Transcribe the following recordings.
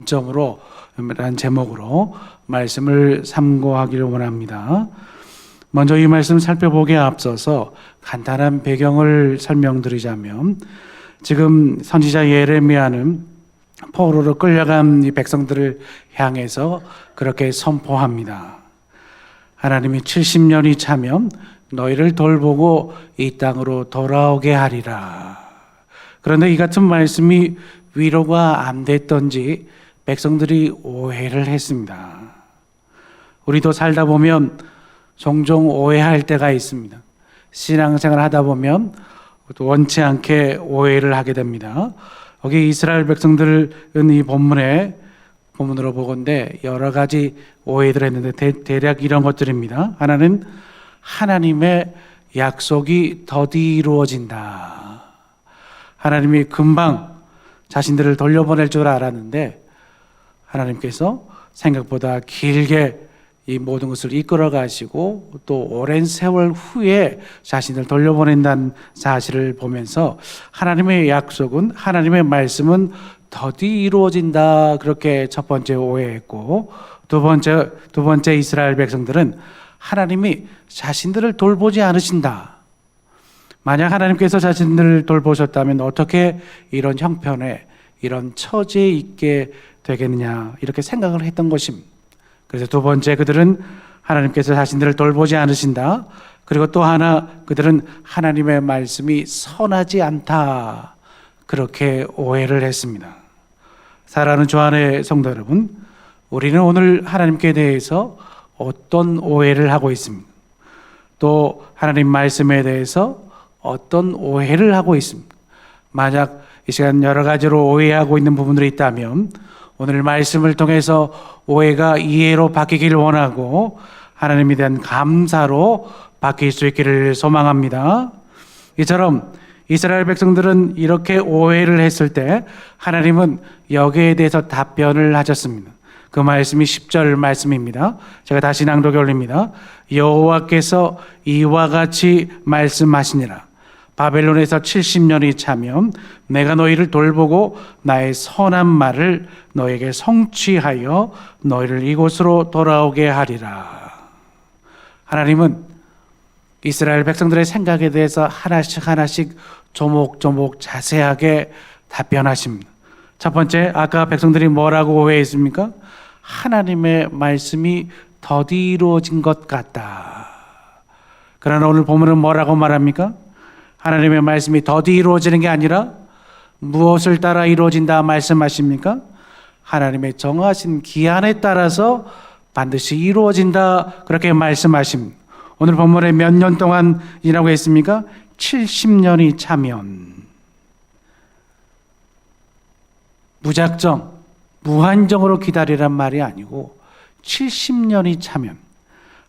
점으로 라는 제목으로 말씀을 참고하기를 원합니다. 먼저 이 말씀 살펴보기에 앞서서 간단한 배경을 설명드리자면, 지금 선지자 예레미야는 포로로 끌려간 이 백성들을 향해서 그렇게 선포합니다. 하나님이 70년이 차면 너희를 돌보고 이 땅으로 돌아오게 하리라. 그런데 이 같은 말씀이 위로가 안 됐던지 백성들이 오해를 했습니다. 우리도 살다 보면 종종 오해할 때가 있습니다. 신앙생활 하다 보면 원치 않게 오해를 하게 됩니다. 여기 이스라엘 백성들은 이 본문으로 보건대 여러 가지 오해들을 했는데 대략 이런 것들입니다. 하나는 하나님의 약속이 더디 이루어진다. 하나님이 금방 자신들을 돌려보낼 줄 알았는데 하나님께서 생각보다 길게 이 모든 것을 이끌어 가시고 또 오랜 세월 후에 자신을 돌려보낸다는 사실을 보면서 하나님의 약속은, 하나님의 말씀은 더디 이루어진다, 그렇게 첫 번째 오해했고, 두 번째 이스라엘 백성들은 하나님이 자신들을 돌보지 않으신다. 만약 하나님께서 자신들을 돌보셨다면 어떻게 이런 형편에, 이런 처지에 있게 되겠느냐, 이렇게 생각을 했던 것입니다. 그래서 두 번째, 그들은 하나님께서 자신들을 돌보지 않으신다. 그리고 또 하나, 그들은 하나님의 말씀이 선하지 않다, 그렇게 오해를 했습니다. 사랑하는 주 안의 성도 여러분, 우리는 오늘 하나님께 대해서 어떤 오해를 하고 있습니까? 또 하나님 말씀에 대해서 어떤 오해를 하고 있습니까? 만약 이 시간 여러 가지로 오해하고 있는 부분들이 있다면 오늘 말씀을 통해서 오해가 이해로 바뀌기를 원하고 하나님에 대한 감사로 바뀔 수 있기를 소망합니다. 이처럼 이스라엘 백성들은 이렇게 오해를 했을 때 하나님은 여기에 대해서 답변을 하셨습니다. 그 말씀이 10절 말씀입니다. 제가 다시 낭독해 올립니다. 여호와께서 이와 같이 말씀하시니라. 바벨론에서 70년이 차면 내가 너희를 돌보고 나의 선한 말을 너에게 성취하여 너희를 이곳으로 돌아오게 하리라. 하나님은 이스라엘 백성들의 생각에 대해서 하나씩 조목조목 자세하게 답변하십니다. 첫 번째, 아까 백성들이 뭐라고 오해했습니까? 하나님의 말씀이 더디 이루어진 것 같다. 그러나 오늘 본문은 뭐라고 말합니까? 하나님의 말씀이 더디 이루어지는 게 아니라 무엇을 따라 이루어진다 말씀하십니까? 하나님의 정하신 기한에 따라서 반드시 이루어진다, 그렇게 말씀하십니다. 오늘 본문에 몇 년 동안이라고 했습니까? 70년이 차면. 무작정, 무한정으로 기다리란 말이 아니고 70년이 차면,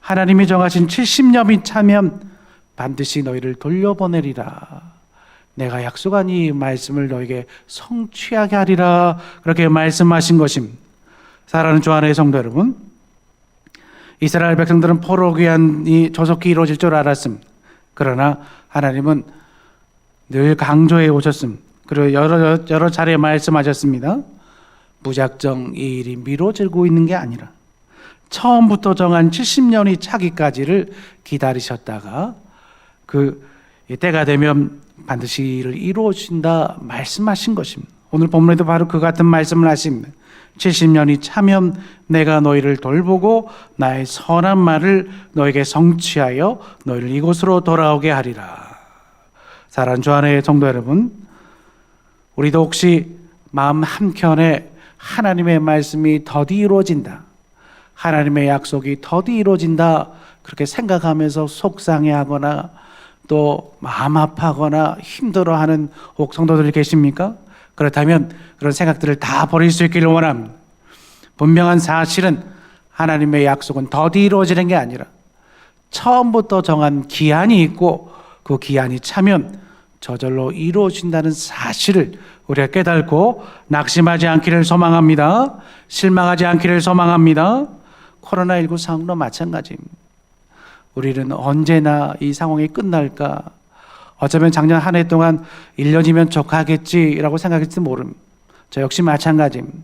하나님이 정하신 70년이 차면 반드시 너희를 돌려보내리라. 내가 약속한 이 말씀을 너에게 성취하게 하리라, 그렇게 말씀하신 것입니다. 사랑하는 주 안의 성도 여러분, 이스라엘 백성들은 포로 귀환이 조속히 이루어질 줄 알았습니다. 그러나 하나님은 늘 강조해 오셨습니다. 그리고 여러 차례 말씀하셨습니다. 무작정 이 일이 미뤄지고 있는 게 아니라 처음부터 정한 70년이 차기까지를 기다리셨다가 그 때가 되면 반드시 이를 이루어진다 말씀하신 것입니다. 오늘 본문에도 바로 그 같은 말씀을 하십니다. 70년이 차면 내가 너희를 돌보고 나의 선한 말을 너에게 성취하여 너희를 이곳으로 돌아오게 하리라. 사랑하는 주 안의 성도 여러분, 우리도 혹시 마음 한켠에 하나님의 말씀이 더디 이루어진다, 하나님의 약속이 더디 이루어진다, 그렇게 생각하면서 속상해하거나 또 마음 아파하거나 힘들어하는 혹 성도들 계십니까? 그렇다면 그런 생각들을 다 버릴 수 있기를 원합니다. 분명한 사실은 하나님의 약속은 더디 이루어지는 게 아니라 처음부터 정한 기한이 있고 그 기한이 차면 저절로 이루어진다는 사실을 우리가 깨닫고 낙심하지 않기를 소망합니다. 실망하지 않기를 소망합니다. 코로나19 상황도 마찬가지입니다. 우리는 언제나 이 상황이 끝날까? 어쩌면 작년 한 해 동안 1년이면 족하겠지라고 생각했을지 모릅니다. 저 역시 마찬가지입니다.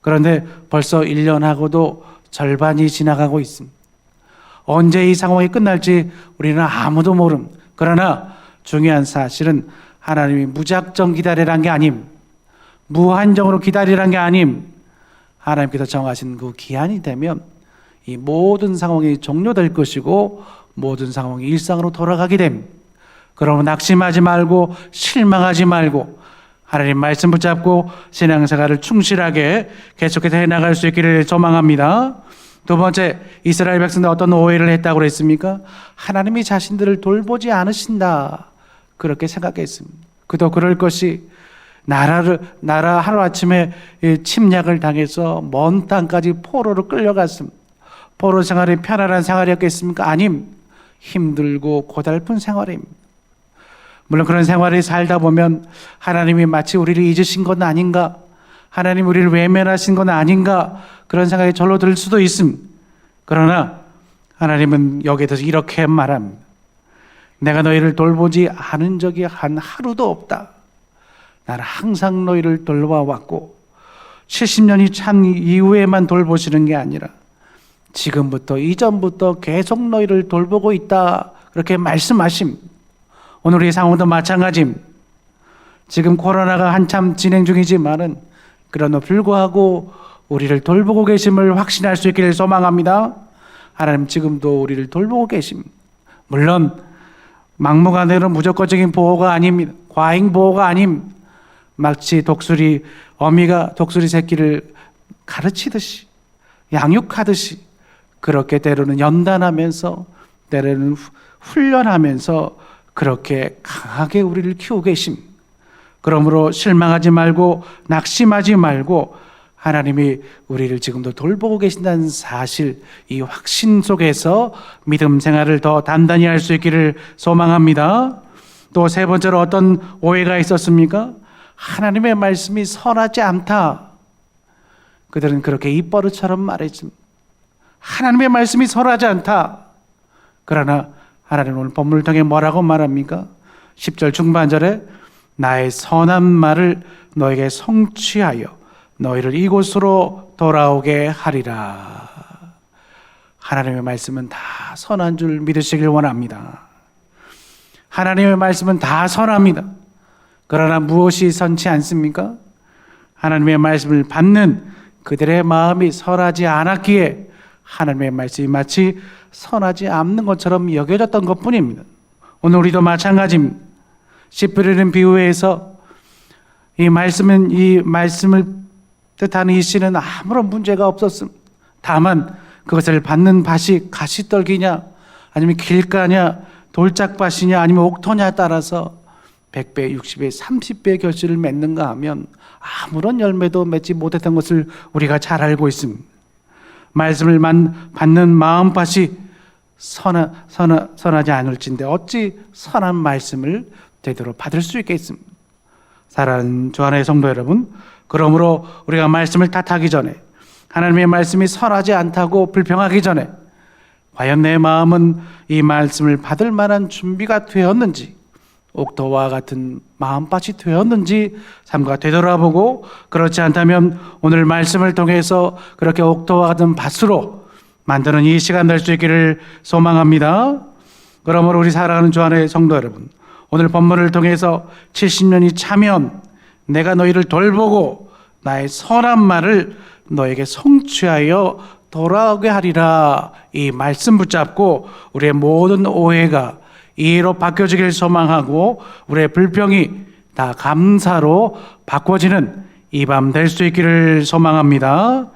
그런데 벌써 1년하고도 절반이 지나가고 있습니다. 언제 이 상황이 끝날지 우리는 아무도 모름. 그러나 중요한 사실은 하나님이 무작정 기다리란 게 아님, 무한정으로 기다리란 게 아님, 하나님께서 정하신 그 기한이 되면 이 모든 상황이 종료될 것이고 모든 상황이 일상으로 돌아가게 됩니다. 그러면 낙심하지 말고 실망하지 말고 하나님 말씀 붙잡고 신앙생활을 충실하게 계속해서 해나갈 수 있기를 소망합니다. 두 번째, 이스라엘 백성들 어떤 오해를 했다고 그랬습니까? 하나님이 자신들을 돌보지 않으신다, 그렇게 생각했습니다. 그도 그럴 것이 나라 하루아침에 침략을 당해서 먼 땅까지 포로로 끌려갔습니다. 포로 생활이 편안한 생활이었겠습니까? 아님, 힘들고 고달픈 생활입니다. 물론 그런 생활을 살다 보면 하나님이 마치 우리를 잊으신 건 아닌가, 하나님 우리를 외면하신 건 아닌가, 그런 생각이 절로 들 수도 있습니다. 그러나 하나님은 여기에 대해서 이렇게 말합니다. 내가 너희를 돌보지 않은 적이 한 하루도 없다. 나는 항상 너희를 돌봐왔고 70년이 참 이후에만 돌보시는 게 아니라 지금부터 이전부터 계속 너희를 돌보고 있다, 그렇게 말씀하십니다. 오늘 이 상황도 마찬가지입니다. 지금 코로나가 한참 진행 중이지만은 그러나 불구하고 우리를 돌보고 계심을 확신할 수 있기를 소망합니다. 하나님 지금도 우리를 돌보고 계십니다. 물론 막무가내로 무조건적인 보호가 아닙니다. 과잉 보호가 아닙니다. 마치 어미가 독수리 새끼를 가르치듯이, 양육하듯이 그렇게 때로는 연단하면서 때로는 훈련하면서 그렇게 강하게 우리를 키우고 계십니다. 그러므로 실망하지 말고 낙심하지 말고 하나님이 우리를 지금도 돌보고 계신다는 사실, 이 확신 속에서 믿음 생활을 더 단단히 할 수 있기를 소망합니다. 또 세 번째로 어떤 오해가 있었습니까? 하나님의 말씀이 선하지 않다. 그들은 그렇게 입버릇처럼 말했습니다. 하나님의 말씀이 선하지 않다. 그러나 하나님은 오늘 본문을 통해 뭐라고 말합니까? 10절 중반절에 나의 선한 말을 너에게 성취하여 너희를 이곳으로 돌아오게 하리라. 하나님의 말씀은 다 선한 줄 믿으시길 원합니다. 하나님의 말씀은 다 선합니다. 그러나 무엇이 선치 않습니까? 하나님의 말씀을 받는 그들의 마음이 선하지 않았기에 하나님의 말씀이 마치 선하지 않는 것처럼 여겨졌던 것뿐입니다. 오늘 우리도 마찬가지입니다. 씨 뿌리는 비유에서 이 말씀을 뜻하는 이 씨는 아무런 문제가 없었습니다. 다만 그것을 받는 밭이 가시떨기냐, 아니면 길가냐, 돌짝밭이냐, 아니면 옥토냐에 따라서 100배, 60배, 30배의 결실을 맺는가 하면 아무런 열매도 맺지 못했던 것을 우리가 잘 알고 있습니다. 말씀을 받는 마음밭이 선하지 않을진데 어찌 선한 말씀을 제대로 받을 수 있겠습니까? 사랑하는 주 안의 성도 여러분, 그러므로 우리가 말씀을 탓하기 전에, 하나님의 말씀이 선하지 않다고 불평하기 전에 과연 내 마음은 이 말씀을 받을 만한 준비가 되었는지, 옥토와 같은 마음밭이 되었는지 삼가 되돌아보고, 그렇지 않다면 오늘 말씀을 통해서 그렇게 옥토와 같은 밭으로 만드는 이 시간 될 수 있기를 소망합니다. 그러므로 우리 사랑하는 주 안의 성도 여러분, 오늘 본문을 통해서 70년이 차면 내가 너희를 돌보고 나의 선한 말을 너에게 성취하여 돌아오게 하리라, 이 말씀 붙잡고 우리의 모든 오해가 이해로 바뀌어지길 소망하고 우리의 불평이 다 감사로 바꿔지는 이 밤 될 수 있기를 소망합니다.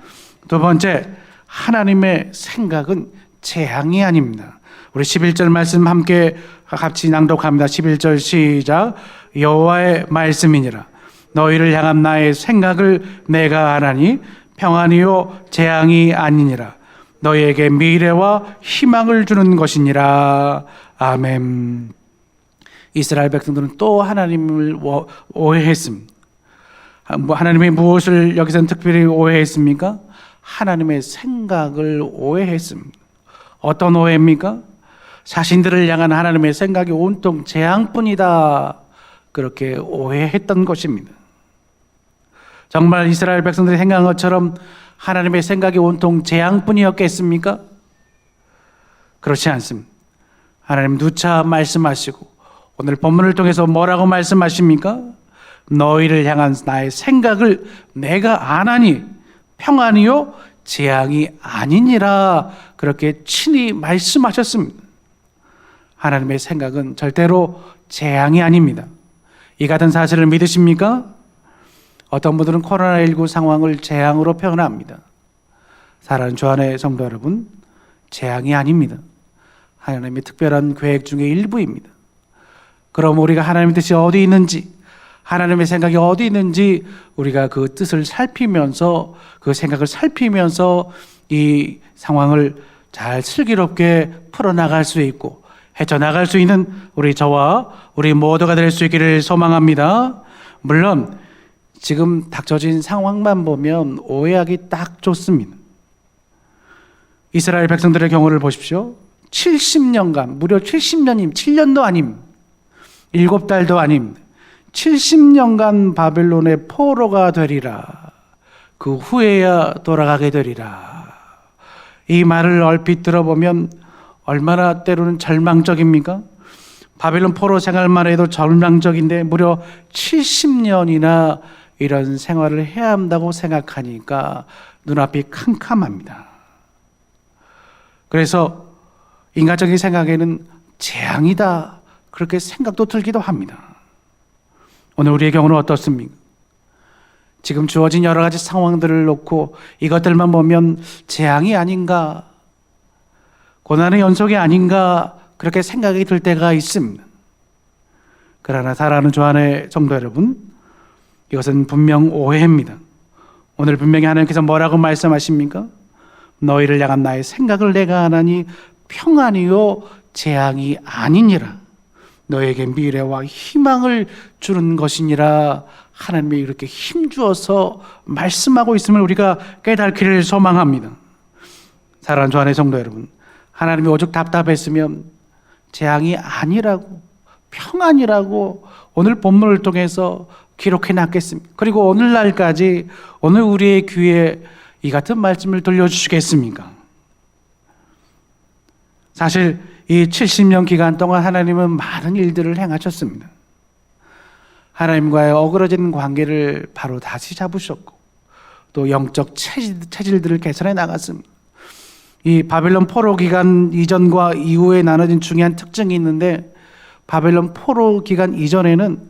두 번째, 하나님의 생각은 재앙이 아닙니다. 우리 11절 말씀 함께 같이 낭독합니다. 11절 시작. 여호와의 말씀이니라. 너희를 향한 나의 생각을 내가 아나니 평안이요 재앙이 아니니라. 너희에게 미래와 희망을 주는 것이니라. 아멘. 이스라엘 백성들은 또 하나님을 오해했습니다. 하나님이 무엇을 여기서는 특별히 오해했습니까? 하나님의 생각을 오해했습니다. 어떤 오해입니까? 자신들을 향한 하나님의 생각이 온통 재앙뿐이다, 그렇게 오해했던 것입니다. 정말 이스라엘 백성들이 생각한 것처럼 하나님의 생각이 온통 재앙뿐이었겠습니까? 그렇지 않습니다. 하나님 누차 말씀하시고 오늘 본문을 통해서 뭐라고 말씀하십니까? 너희를 향한 나의 생각을 내가 아나니 평안이요 재앙이 아니니라, 그렇게 친히 말씀하셨습니다. 하나님의 생각은 절대로 재앙이 아닙니다. 이 같은 사실을 믿으십니까? 어떤 분들은 코로나19 상황을 재앙으로 표현합니다. 사랑하는 주안의 성도 여러분, 재앙이 아닙니다. 하나님의 특별한 계획 중의 일부입니다. 그럼 우리가 하나님의 뜻이 어디 있는지, 하나님의 생각이 어디 있는지 우리가 그 뜻을 살피면서, 그 생각을 살피면서 이 상황을 잘 슬기롭게 풀어나갈 수 있고 헤쳐나갈 수 있는 저와 우리 모두가 될 수 있기를 소망합니다. 물론 지금 닥쳐진 상황만 보면 오해하기 딱 좋습니다. 이스라엘 백성들의 경우를 보십시오. 70년간, 무려 70년임, 7년도 아님, 7달도 아님, 70년간 바벨론의 포로가 되리라. 그 후에야 돌아가게 되리라. 이 말을 얼핏 들어보면 얼마나 때로는 절망적입니까? 바벨론 포로 생활만 해도 절망적인데 무려 70년이나 이런 생활을 해야 한다고 생각하니까 눈앞이 캄캄합니다. 그래서 인간적인 생각에는 재앙이다, 그렇게 생각도 들기도 합니다. 오늘 우리의 경우는 어떻습니까? 지금 주어진 여러 가지 상황들을 놓고 이것들만 보면 재앙이 아닌가, 고난의 연속이 아닌가, 그렇게 생각이 들 때가 있습니다. 그러나 사랑하는 주안의 성도 여러분, 이것은 분명 오해입니다. 오늘 분명히 하나님께서 뭐라고 말씀하십니까? 너희를 향한 나의 생각을 내가 아나니 평안이요 재앙이 아니니라. 너에게 미래와 희망을 주는 것이니라. 하나님이 이렇게 힘주어서 말씀하고 있음을 우리가 깨닫기를 소망합니다. 사랑하는 주안의 성도 여러분, 하나님이 오죽 답답했으면 재앙이 아니라고, 평안이라고 오늘 본문을 통해서 기록해 놨겠습니까? 그리고 오늘날까지 오늘 우리의 귀에 이 같은 말씀을 들려주시겠습니까? 사실 이 70년 기간 동안 하나님은 많은 일들을 행하셨습니다. 하나님과의 어그러진 관계를 바로 다시 잡으셨고 또 영적 체질들을 개선해 나갔습니다. 이 바벨론 포로 기간 이전과 이후에 나눠진 중요한 특징이 있는데, 바벨론 포로 기간 이전에는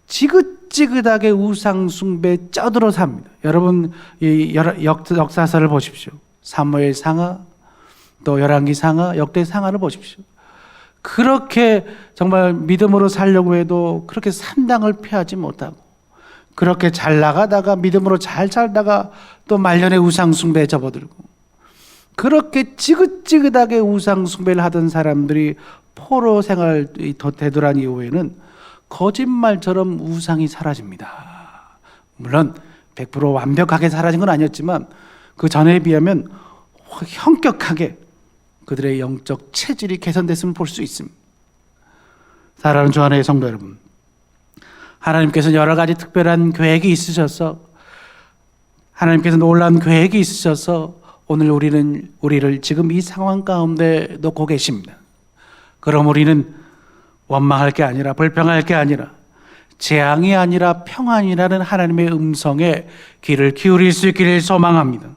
지긋지긋하게 우상 숭배에 쩌들어 삽니다. 여러분 이 역사서를 보십시오. 사무엘 상하, 또 열왕기 상하, 역대 상하를 보십시오. 그렇게 정말 믿음으로 살려고 해도 그렇게 산당을 피하지 못하고, 그렇게 잘 나가다가 믿음으로 잘 살다가 또 말년에 우상 숭배에 접어들고, 그렇게 지긋지긋하게 우상 숭배를 하던 사람들이 포로 생활 되돌아간 이후에는 거짓말처럼 우상이 사라집니다. 물론 100% 완벽하게 사라진 건 아니었지만 그 전에 비하면 현격하게 그들의 영적 체질이 개선됐음을 볼 수 있습니다. 사랑하는 주 안의 성도 여러분, 하나님께서 여러 가지 특별한 계획이 있으셔서, 하나님께서 놀라운 계획이 있으셔서 오늘 우리를 지금 이 상황 가운데 놓고 계십니다. 그럼 우리는 원망할 게 아니라, 불평할 게 아니라, 재앙이 아니라 평안이라는 하나님의 음성에 귀를 기울일 수 있기를 소망합니다.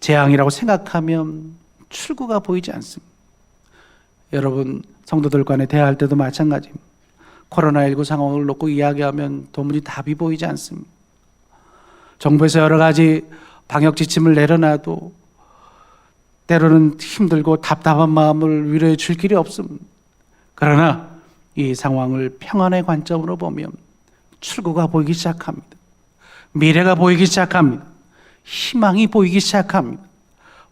재앙이라고 생각하면 출구가 보이지 않습니다. 여러분 성도들 간에 대화할 때도 마찬가지입니다. 코로나19 상황을 놓고 이야기하면 도무지 답이 보이지 않습니다. 정부에서 여러 가지 방역 지침을 내려놔도 때로는 힘들고 답답한 마음을 위로해 줄 길이 없습니다. 그러나 이 상황을 평안의 관점으로 보면 출구가 보이기 시작합니다. 미래가 보이기 시작합니다. 희망이 보이기 시작합니다.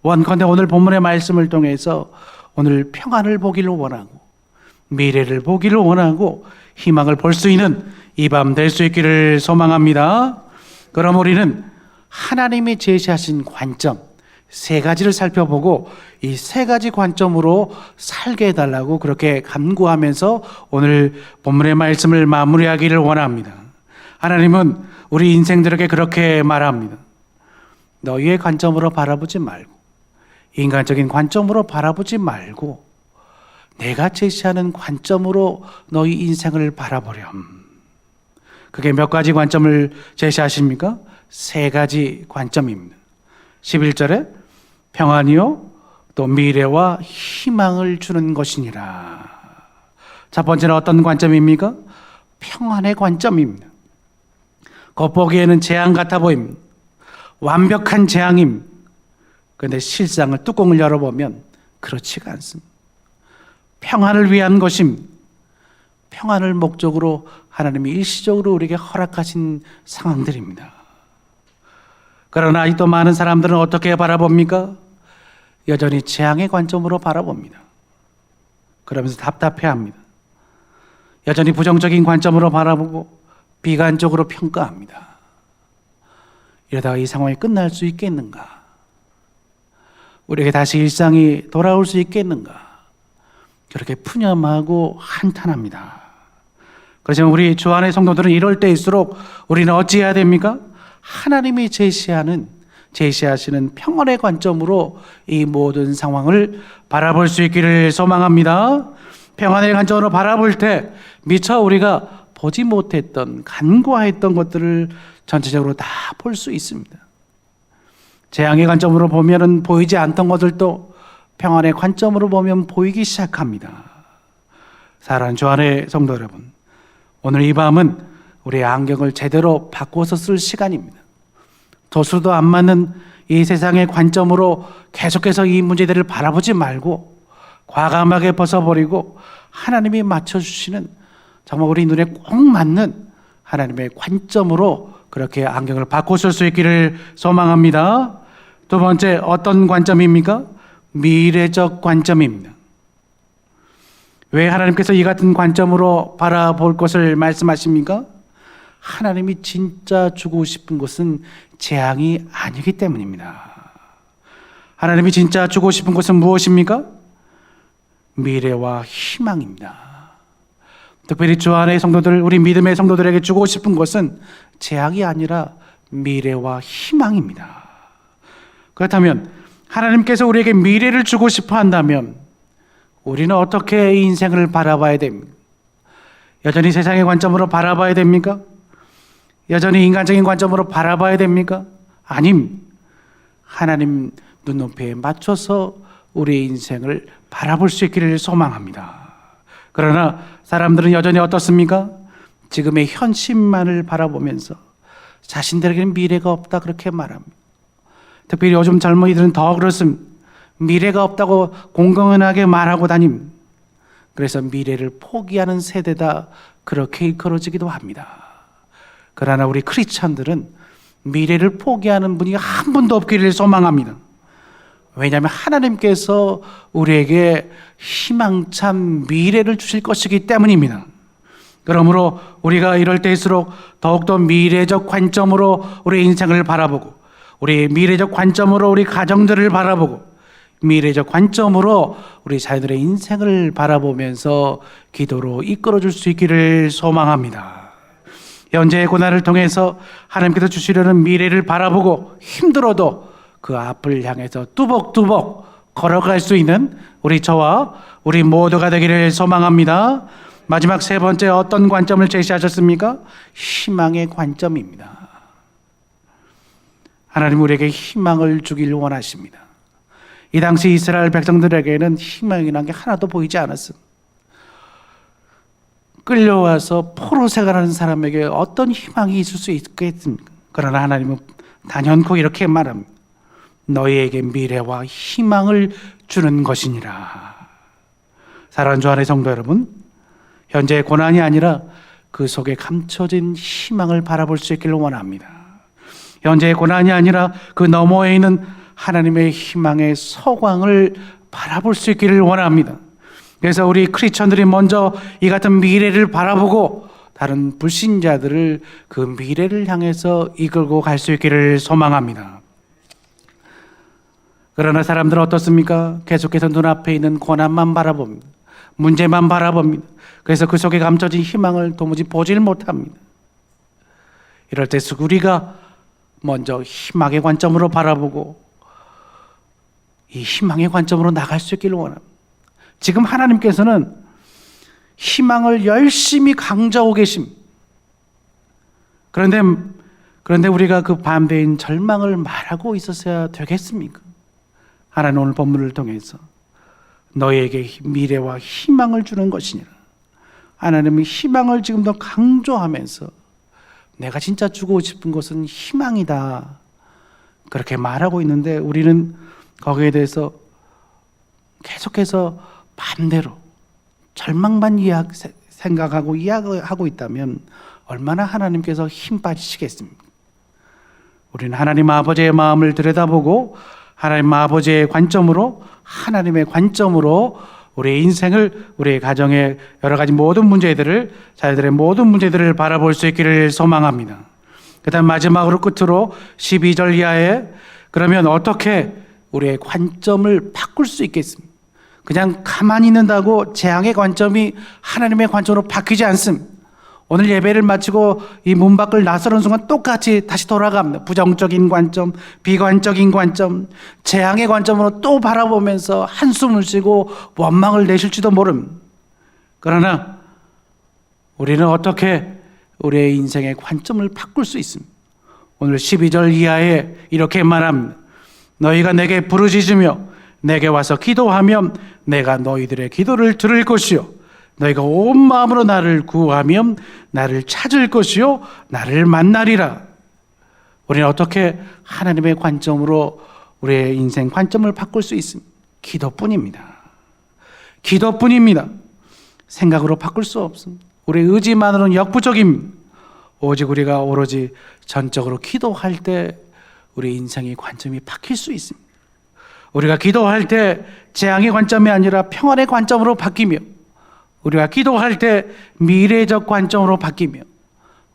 원컨대 오늘 본문의 말씀을 통해서 오늘 평안을 보기를 원하고, 미래를 보기를 원하고, 희망을 볼 수 있는 이 밤 될 수 있기를 소망합니다. 그럼 우리는 하나님이 제시하신 관점 세 가지를 살펴보고 이 세 가지 관점으로 살게 해달라고 그렇게 간구하면서 오늘 본문의 말씀을 마무리하기를 원합니다. 하나님은 우리 인생들에게 그렇게 말합니다. 너희의 관점으로 바라보지 말고, 인간적인 관점으로 바라보지 말고 내가 제시하는 관점으로 너희 인생을 바라보렴. 그게 몇 가지 관점을 제시하십니까? 3가지 관점입니다. 11절에 평안이요 또 미래와 희망을 주는 것이니라. 첫 번째는 어떤 관점입니까? 평안의 관점입니다. 겉보기에는 재앙 같아 보입니다. 완벽한 재앙입니다. 그런데 실상을 뚜껑을 열어보면 그렇지가 않습니다. 평안을 위한 것입니다. 평안을 목적으로 하나님이 일시적으로 우리에게 허락하신 상황들입니다. 그러나 아직도 많은 사람들은 어떻게 바라봅니까? 여전히 재앙의 관점으로 바라봅니다. 그러면서 답답해합니다. 여전히 부정적인 관점으로 바라보고 비관적으로 평가합니다. 이러다가 이 상황이 끝날 수 있겠는가? 우리에게 다시 일상이 돌아올 수 있겠는가? 그렇게 푸념하고 한탄합니다. 그렇지만 우리 주 안의 성도들은 이럴 때일수록 우리는 어찌해야 됩니까? 하나님이 제시하시는 평안의 관점으로 이 모든 상황을 바라볼 수 있기를 소망합니다. 평안의 관점으로 바라볼 때 미처 우리가 보지 못했던 간과했던 것들을 전체적으로 다 볼 수 있습니다. 재앙의 관점으로 보면은 보이지 않던 것들도 평안의 관점으로 보면 보이기 시작합니다. 사랑하는 주 안의 성도 여러분, 오늘 이 밤은 우리의 안경을 제대로 바꿔서 쓸 시간입니다. 도수도 안 맞는 이 세상의 관점으로 계속해서 이 문제들을 바라보지 말고 과감하게 벗어버리고 하나님이 맞춰주시는 정말 우리 눈에 꼭 맞는 하나님의 관점으로 그렇게 안경을 바꿔 쓸 수 있기를 소망합니다. 두 번째, 어떤 관점입니까? 미래적 관점입니다. 왜 하나님께서 이 같은 관점으로 바라볼 것을 말씀하십니까? 하나님이 진짜 주고 싶은 것은 재앙이 아니기 때문입니다. 하나님이 진짜 주고 싶은 것은 무엇입니까? 미래와 희망입니다. 특별히 주 안의 성도들, 우리 믿음의 성도들에게 주고 싶은 것은 재앙이 아니라 미래와 희망입니다. 그렇다면 하나님께서 우리에게 미래를 주고 싶어 한다면 우리는 어떻게 인생을 바라봐야 됩니까? 여전히 세상의 관점으로 바라봐야 됩니까? 여전히 인간적인 관점으로 바라봐야 됩니까? 아님, 하나님 눈높이에 맞춰서 우리의 인생을 바라볼 수 있기를 소망합니다. 그러나 사람들은 여전히 어떻습니까? 지금의 현실만을 바라보면서 자신들에게는 미래가 없다 그렇게 말합니다. 특별히 요즘 젊은이들은 더 그렇습니다. 미래가 없다고 공공연하게 말하고 다닙니다. 그래서 미래를 포기하는 세대다 그렇게 일컬어지기도 합니다. 그러나 우리 크리스찬들은 미래를 포기하는 분이 한 분도 없기를 소망합니다. 왜냐하면 하나님께서 우리에게 희망찬 미래를 주실 것이기 때문입니다. 그러므로 우리가 이럴 때일수록 더욱더 미래적 관점으로 우리 인생을 바라보고, 우리 미래적 관점으로 우리 가정들을 바라보고, 미래적 관점으로 우리 자녀들의 인생을 바라보면서 기도로 이끌어줄 수 있기를 소망합니다. 현재의 고난을 통해서 하나님께서 주시려는 미래를 바라보고 힘들어도 그 앞을 향해서 뚜벅뚜벅 걸어갈 수 있는 우리 저와 우리 모두가 되기를 소망합니다. 마지막 세 번째, 어떤 관점을 제시하셨습니까? 희망의 관점입니다. 하나님 우리에게 희망을 주길 원하십니다. 이 당시 이스라엘 백성들에게는 희망이라는 게 하나도 보이지 않았습니다. 끌려와서 포로 생활하는 사람에게 어떤 희망이 있을 수 있겠습니까? 그러나 하나님은 단연코 이렇게 말합니다. 너희에게 미래와 희망을 주는 것이니라. 사랑하는 주 안의 성도 여러분, 현재의 고난이 아니라 그 속에 감춰진 희망을 바라볼 수 있기를 원합니다. 현재의 고난이 아니라 그 너머에 있는 하나님의 희망의 서광을 바라볼 수 있기를 원합니다. 그래서 우리 크리스천들이 먼저 이 같은 미래를 바라보고 다른 불신자들을 그 미래를 향해서 이끌고 갈 수 있기를 소망합니다. 그러나 사람들은 어떻습니까? 계속해서 눈앞에 있는 고난만 바라봅니다. 문제만 바라봅니다. 그래서 그 속에 감춰진 희망을 도무지 보질 못합니다. 이럴 때서 우리가 먼저 희망의 관점으로 바라보고 이 희망의 관점으로 나갈 수 있기를 원합니다. 지금 하나님께서는 희망을 열심히 강조하고 계십니다. 그런데 우리가 그 반대인 절망을 말하고 있었어야 되겠습니까? 하나님 오늘 본문을 통해서 너희에게 미래와 희망을 주는 것이니라. 하나님은 희망을 지금 더 강조하면서 내가 진짜 주고 싶은 것은 희망이다, 그렇게 말하고 있는데 우리는 거기에 대해서 계속해서 반대로 절망만 생각하고 이야기하고 있다면 얼마나 하나님께서 힘 빠지시겠습니까? 우리는 하나님 아버지의 마음을 들여다보고 하나님 아버지의 관점으로, 하나님의 관점으로 우리의 인생을, 우리의 가정의 여러 가지 모든 문제들을, 자녀들의 모든 문제들을 바라볼 수 있기를 소망합니다. 그 다음 마지막으로 끝으로 12절 이하에 그러면 어떻게 우리의 관점을 바꿀 수 있겠습니까? 그냥 가만히 있는다고 재앙의 관점이 하나님의 관점으로 바뀌지 않습니다. 오늘 예배를 마치고 이 문 밖을 나서는 순간 똑같이 다시 돌아갑니다. 부정적인 관점, 비관적인 관점, 재앙의 관점으로 또 바라보면서 한숨을 쉬고 원망을 내실지도 모릅니다. 그러나 우리는 어떻게 우리의 인생의 관점을 바꿀 수 있습니다. 오늘 12절 이하에 이렇게 말합니다. 너희가 내게 부르짖으며 내게 와서 기도하면 내가 너희들의 기도를 들을 것이요 너희가 온 마음으로 나를 구하면 나를 찾을 것이요 나를 만나리라. 우리는 어떻게 하나님의 관점으로 우리의 인생 관점을 바꿀 수 있습니다. 기도뿐입니다. 기도뿐입니다. 생각으로 바꿀 수 없습니다. 우리의 의지만으로는 역부족입니다. 오직 우리가 오로지 전적으로 기도할 때 우리 인생의 관점이 바뀔 수 있습니다. 우리가 기도할 때 재앙의 관점이 아니라 평안의 관점으로 바뀌며, 우리가 기도할 때 미래적 관점으로 바뀌며,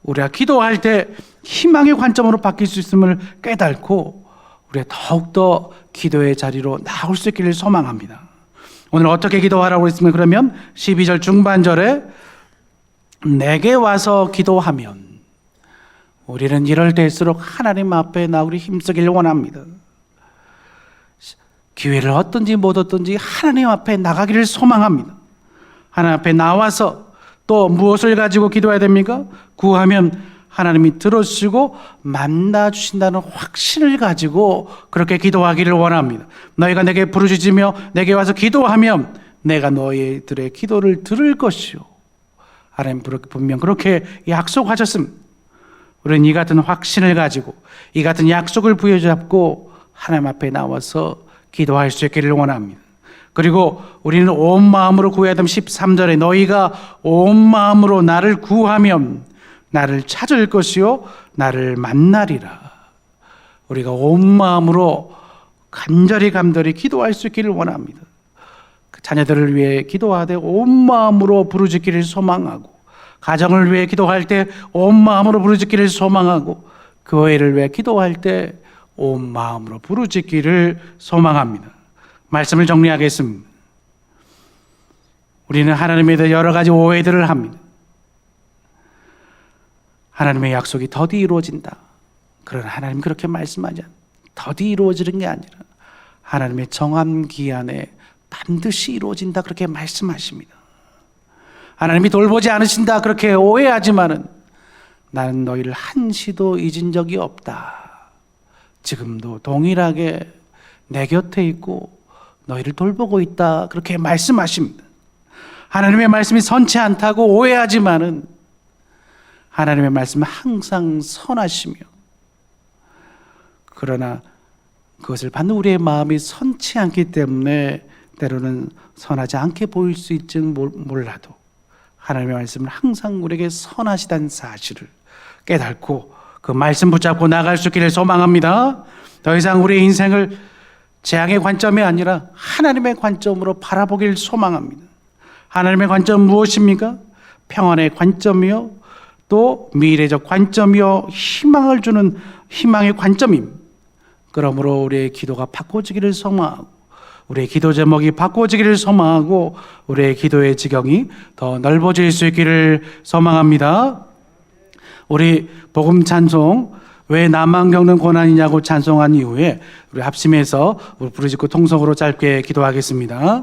우리가 기도할 때 희망의 관점으로 바뀔 수 있음을 깨닫고 우리가 더욱더 기도의 자리로 나올 수 있기를 소망합니다. 오늘 어떻게 기도하라고 했으면, 그러면 12절 중반절에 내게 와서 기도하면, 우리는 이럴 때일수록 하나님 앞에 나오기 힘쓰기를 원합니다. 기회를 얻든지 못 얻든지 하나님 앞에 나가기를 소망합니다. 하나님 앞에 나와서 또 무엇을 가지고 기도해야 됩니까? 구하면 하나님이 들어주시고 만나 주신다는 확신을 가지고 그렇게 기도하기를 원합니다. 너희가 내게 부르짖으며 내게 와서 기도하면 내가 너희들의 기도를 들을 것이요. 하나님 분명 그렇게 약속하셨습니다. 우리는 이 같은 확신을 가지고 이 같은 약속을 부여잡고 하나님 앞에 나와서 기도할 수 있기를 원합니다. 그리고 우리는 온 마음으로 구해야 됩니다. 13절에 너희가 온 마음으로 나를 구하면 나를 찾을 것이요 나를 만나리라. 우리가 온 마음으로 간절히 기도할 수 있기를 원합니다. 그 자녀들을 위해 기도하되 온 마음으로 부르짖기를 소망하고, 가정을 위해 기도할 때 온 마음으로 부르짖기를 소망하고, 교회를 위해 기도할 때 온 마음으로 부르짖기를 소망합니다. 말씀을 정리하겠습니다. 우리는 하나님에 대해 여러 가지 오해들을 합니다. 하나님의 약속이 더디 이루어진다. 그러나 하나님 그렇게 말씀하지 않아요. 더디 이루어지는 게 아니라 하나님의 정한 기한에 반드시 이루어진다, 그렇게 말씀하십니다. 하나님이 돌보지 않으신다, 그렇게 오해하지만은 나는 너희를 한시도 잊은 적이 없다. 지금도 동일하게 내 곁에 있고 너희를 돌보고 있다, 그렇게 말씀하십니다. 하나님의 말씀이 선치 않다고 오해하지만은 하나님의 말씀은 항상 선하시며, 그러나 그것을 받는 우리의 마음이 선치 않기 때문에 때로는 선하지 않게 보일 수 있지는 몰라도 하나님의 말씀은 항상 우리에게 선하시다는 사실을 깨닫고 그 말씀 붙잡고 나갈 수 있기를 소망합니다. 더 이상 우리의 인생을 재앙의 관점이 아니라 하나님의 관점으로 바라보기를 소망합니다. 하나님의 관점은 무엇입니까? 평안의 관점이요, 또 미래적 관점이요, 희망을 주는 희망의 관점입니다. 그러므로 우리의 기도가 바꿔지기를 소망하고, 우리의 기도 제목이 바꿔지기를 소망하고, 우리의 기도의 지경이 더 넓어질 수 있기를 소망합니다. 우리 복음 찬송 왜 나만 겪는 고난이냐고 찬송한 이후에 우리 합심해서 우리 부르짖고 통성으로 짧게 기도하겠습니다.